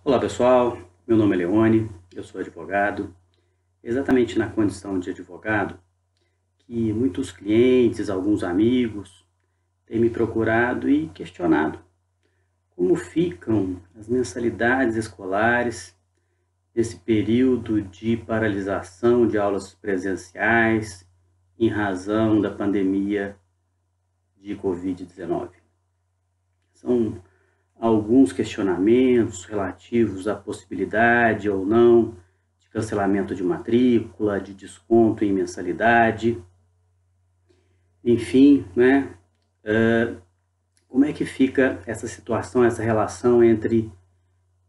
Olá pessoal, meu nome é Leone, eu sou advogado. Exatamente na condição de advogado que muitos clientes, alguns amigos têm me procurado e questionado como ficam as mensalidades escolares nesse período de paralisação de aulas presenciais em razão da pandemia de Covid-19. São alguns questionamentos relativos à possibilidade ou não de cancelamento de matrícula, de desconto em mensalidade, enfim, né? Como é que fica essa situação, essa relação entre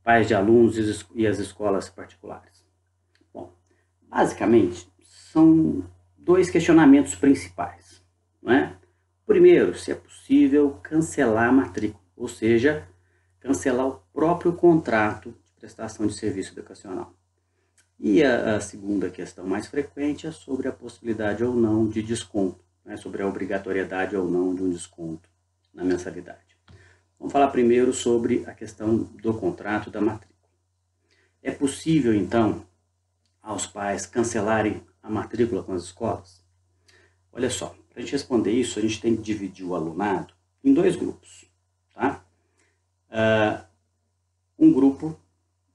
pais de alunos e as escolas particulares? Bom, basicamente, são dois questionamentos principais, não é? O primeiro, se é possível cancelar a matrícula, ou seja, cancelar o próprio contrato de prestação de serviço educacional. E a segunda questão mais frequente é sobre a possibilidade ou não de desconto, né, sobre a obrigatoriedade ou não de um desconto na mensalidade. Vamos falar primeiro sobre a questão do contrato da matrícula. É possível, então, aos pais cancelarem a matrícula com as escolas? Olha só, para a gente responder isso, a gente tem que dividir o alunado em dois grupos, tá? Um grupo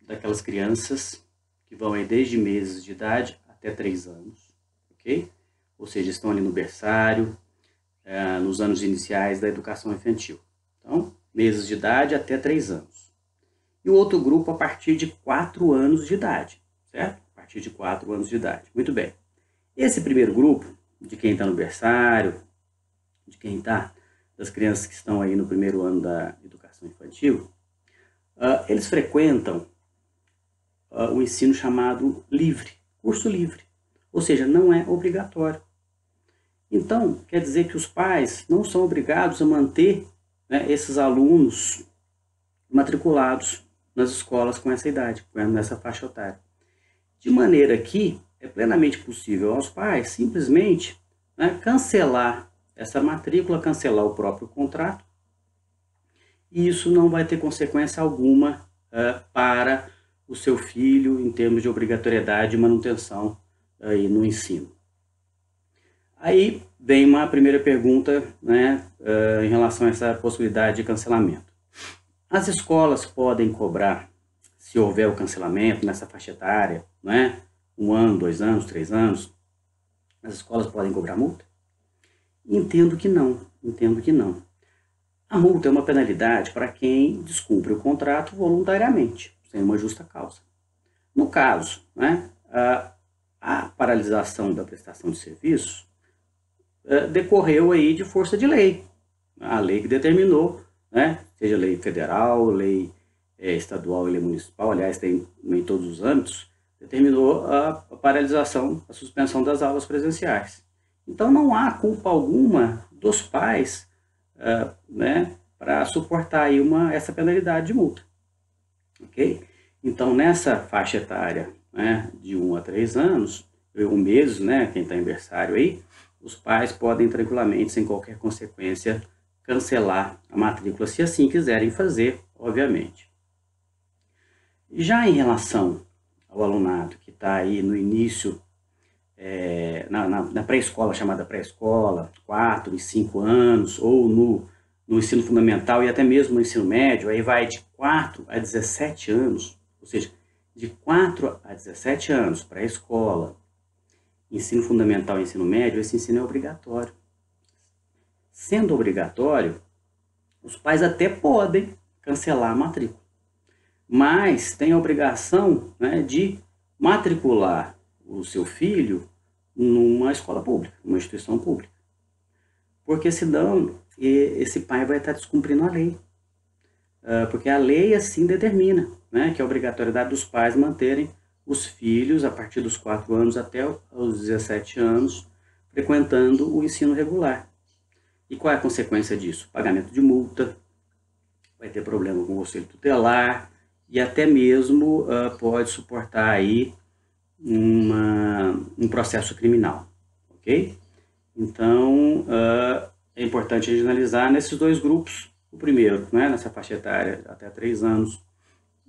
daquelas crianças que vão aí desde meses de idade até 3 anos, ok? Ou seja, estão ali no berçário, nos anos iniciais da educação infantil. Então, meses de idade até 3 anos. E o outro grupo a partir de 4 anos de idade, certo? A partir de 4 anos de idade. Muito bem. Esse primeiro grupo, de quem está no berçário, de quem está, das crianças que estão aí no primeiro ano da educação infantil, eles frequentam o ensino chamado livre, curso livre, ou seja, não é obrigatório. Então, quer dizer que os pais não são obrigados a manter, né, esses alunos matriculados nas escolas com essa idade, nessa faixa etária. De maneira que é plenamente possível aos pais simplesmente, né, cancelar essa matrícula, cancelar o próprio contrato, e isso não vai ter consequência alguma para o seu filho em termos de obrigatoriedade e manutenção aí no ensino. Aí vem uma primeira pergunta, né, em relação a essa possibilidade de cancelamento. As escolas podem cobrar, se houver o cancelamento nessa faixa etária, né, 1 ano, 2 anos, 3 anos, as escolas podem cobrar multa? Entendo que não, entendo que não. A multa é uma penalidade para quem descumpre o contrato voluntariamente, sem uma justa causa. No caso, né, a paralisação da prestação de serviços decorreu aí de força de lei. A lei que determinou, né, seja lei federal, lei estadual e lei municipal, aliás, tem em todos os âmbitos, determinou a paralisação, a suspensão das aulas presenciais. Então não há culpa alguma dos pais, né, para suportar aí essa penalidade de multa. Ok? Então nessa faixa etária, né, de 1 a 3 anos, 1 mês, né, quem está em berçário aí, os pais podem tranquilamente, sem qualquer consequência, cancelar a matrícula, se assim quiserem fazer, obviamente. Já em relação ao alunado que está aí no início, na pré-escola, chamada pré-escola, 4 e 5 anos, ou no ensino fundamental e até mesmo no ensino médio, aí vai de 4 a 17 anos, ou seja, de 4 a 17 anos para a escola, ensino fundamental e ensino médio, esse ensino é obrigatório. Sendo obrigatório, os pais até podem cancelar a matrícula, mas tem a obrigação, né, de matricular o seu filho numa escola pública, numa instituição pública. Porque senão esse pai vai estar descumprindo a lei. Porque a lei assim determina, né, que é a obrigatoriedade dos pais manterem os filhos a partir dos 4 anos até os 17 anos frequentando o ensino regular. E qual é a consequência disso? Pagamento de multa, vai ter problema com o conselho tutelar e até mesmo pode suportar aí um processo criminal, ok? Então, é importante a gente analisar nesses dois grupos. O primeiro, né, nessa faixa etária até 3 anos,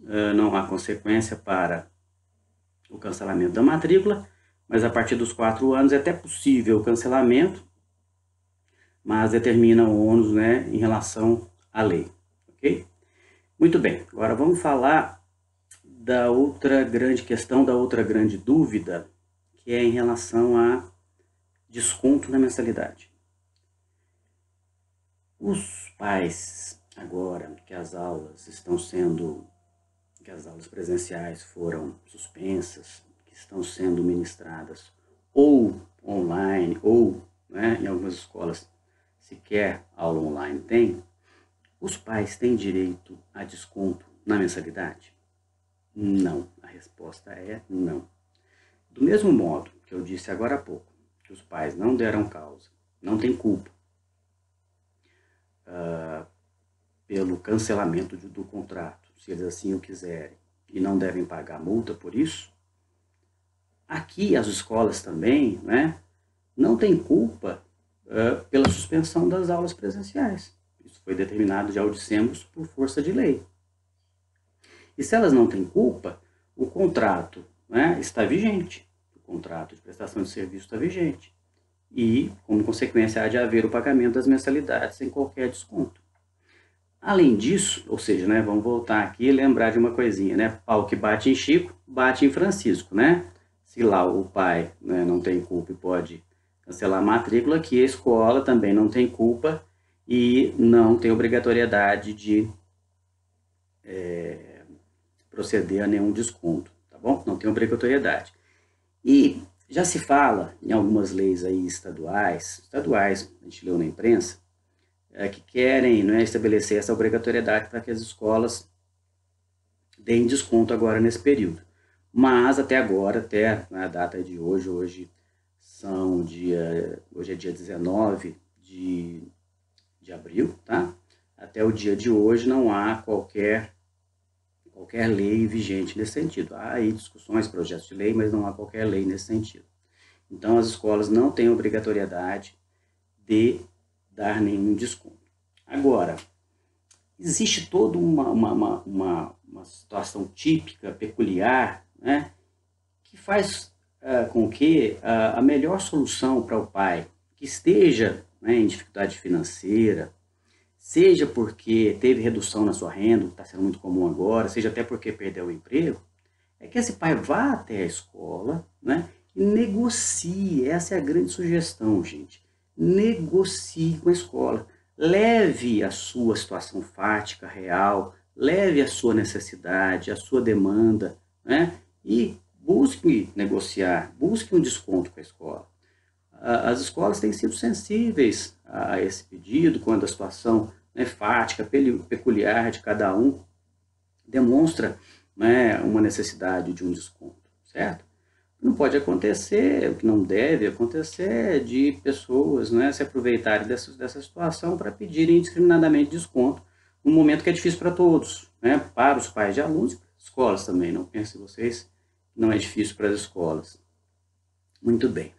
não há consequência para o cancelamento da matrícula, mas a partir dos 4 anos é até possível o cancelamento, mas determina o ônus, né, em relação à lei, ok? Muito bem, agora vamos falar da outra grande questão, da outra grande dúvida, que é em relação a desconto na mensalidade. Os pais, agora que as aulas que as aulas presenciais foram suspensas, que estão sendo ministradas ou online, ou, né, em algumas escolas sequer aula online tem, os pais têm direito a desconto na mensalidade? Não, a resposta é não. Do mesmo modo que eu disse agora há pouco, que os pais não deram causa, não têm culpa pelo cancelamento do contrato, se eles assim o quiserem, e não devem pagar multa por isso, aqui as escolas também, né, não têm culpa pela suspensão das aulas presenciais. Isso foi determinado, já o dissemos, por força de lei. E se elas não têm culpa, o contrato, né, está vigente. O contrato de prestação de serviço está vigente. E, como consequência, há de haver o pagamento das mensalidades sem qualquer desconto. Além disso, ou seja, né, vamos voltar aqui e lembrar de uma coisinha, né? Pau que bate em Chico, bate em Francisco, né? Se lá o pai, né, não tem culpa e pode cancelar a matrícula, aqui a escola também não tem culpa e não tem obrigatoriedade de proceder a nenhum desconto, tá bom? Não tem obrigatoriedade. E já se fala em algumas leis aí estaduais, a gente leu na imprensa, que querem, né, estabelecer essa obrigatoriedade para que as escolas deem desconto agora nesse período. Mas até agora, até a data de hoje, hoje é dia 19 de abril, tá? Até o dia de hoje não há qualquer lei vigente nesse sentido. Há aí discussões, projetos de lei, mas não há qualquer lei nesse sentido. Então, as escolas não têm obrigatoriedade de dar nenhum desconto. Agora, existe toda uma situação típica, peculiar, né, que faz com que a melhor solução para o pai que esteja, né, em dificuldade financeira, seja porque teve redução na sua renda, que está sendo muito comum agora, seja até porque perdeu o emprego, é que esse pai vá até a escola, né, e negocie. Essa é a grande sugestão, gente. Negocie com a escola. Leve a sua situação fática, real, leve a sua necessidade, a sua demanda, né, e busque negociar, busque um desconto com a escola. As escolas têm sido sensíveis a esse pedido, quando a situação, né, fática, peculiar de cada um demonstra, né, uma necessidade de um desconto, certo? Não pode acontecer, o que não deve acontecer, de pessoas, né, se aproveitarem dessa situação para pedirem indiscriminadamente desconto, num momento que é difícil para todos, né, para os pais de alunos e para as escolas também. Não pensem vocês, não é difícil para as escolas. Muito bem.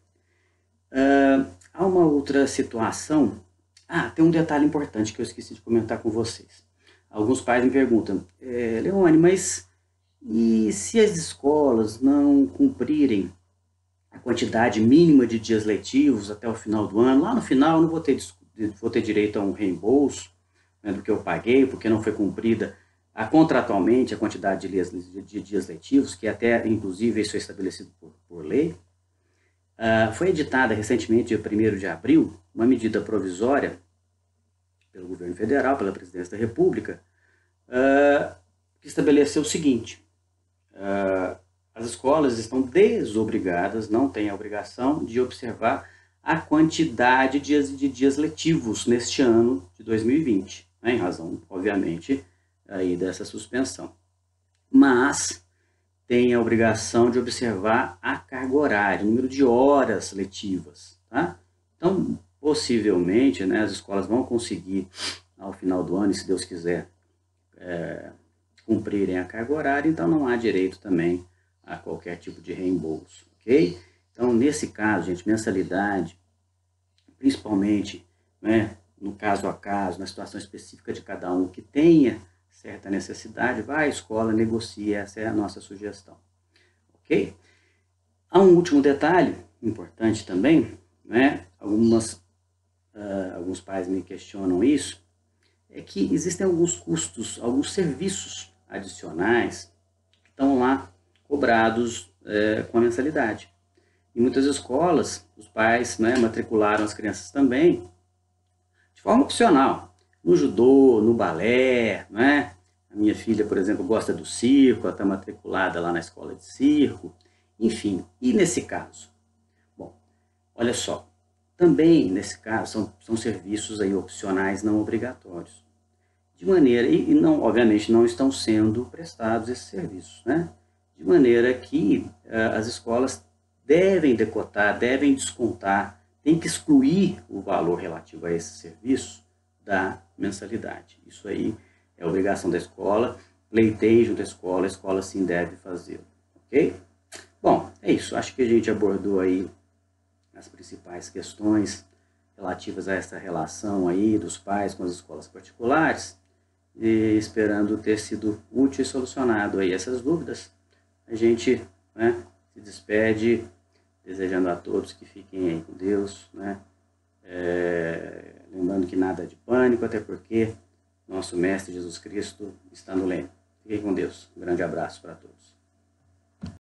Há uma outra situação. Tem um detalhe importante que eu esqueci de comentar com vocês. Alguns pais me perguntam, Leone, mas e se as escolas não cumprirem a quantidade mínima de dias letivos até o final do ano? Lá no final eu não vou ter direito a um reembolso, né, do que eu paguei, porque não foi cumprida contratualmente a quantidade de dias letivos, que até, inclusive, isso é estabelecido por lei. Foi editada recentemente, dia 1º de abril, uma medida provisória pelo governo federal, pela presidência da República, que estabeleceu o seguinte: as escolas estão desobrigadas, não têm a obrigação de observar a quantidade de dias letivos neste ano de 2020, né, em razão, obviamente, aí dessa suspensão. Mas tem a obrigação de observar a carga horária, o número de horas letivas, tá? Então, possivelmente, né, as escolas vão conseguir, ao final do ano, e se Deus quiser, cumprirem a carga horária, então não há direito também a qualquer tipo de reembolso, ok? Então, nesse caso, gente, mensalidade, principalmente, né, no caso a caso, na situação específica de cada um, que tenha certa necessidade, vá à escola, negocie, essa é a nossa sugestão. Ok? Há um último detalhe importante também, né? Alguns pais me questionam isso, é que existem alguns custos, alguns serviços adicionais que estão lá cobrados com a mensalidade. Em muitas escolas, os pais, né, matricularam as crianças também de forma opcional, no judô, no balé, né? A minha filha, por exemplo, gosta do circo, ela está matriculada lá na escola de circo, enfim. E nesse caso? Bom, olha só, também nesse caso são serviços aí opcionais não obrigatórios. De maneira, e não, obviamente não estão sendo prestados esses serviços, né? De maneira que as escolas devem decotar, devem descontar, tem que excluir o valor relativo a esse serviço da mensalidade. Isso aí é obrigação da escola, pleiteio junto à escola sim deve fazê-lo, ok? Bom, é isso, acho que a gente abordou aí as principais questões relativas a essa relação aí dos pais com as escolas particulares, e esperando ter sido útil e solucionado aí essas dúvidas, a gente, né, se despede, desejando a todos que fiquem aí com Deus, né, lembrando que nada de pânico, até porque nosso Mestre Jesus Cristo está no leme. Fiquem com Deus. Um grande abraço para todos.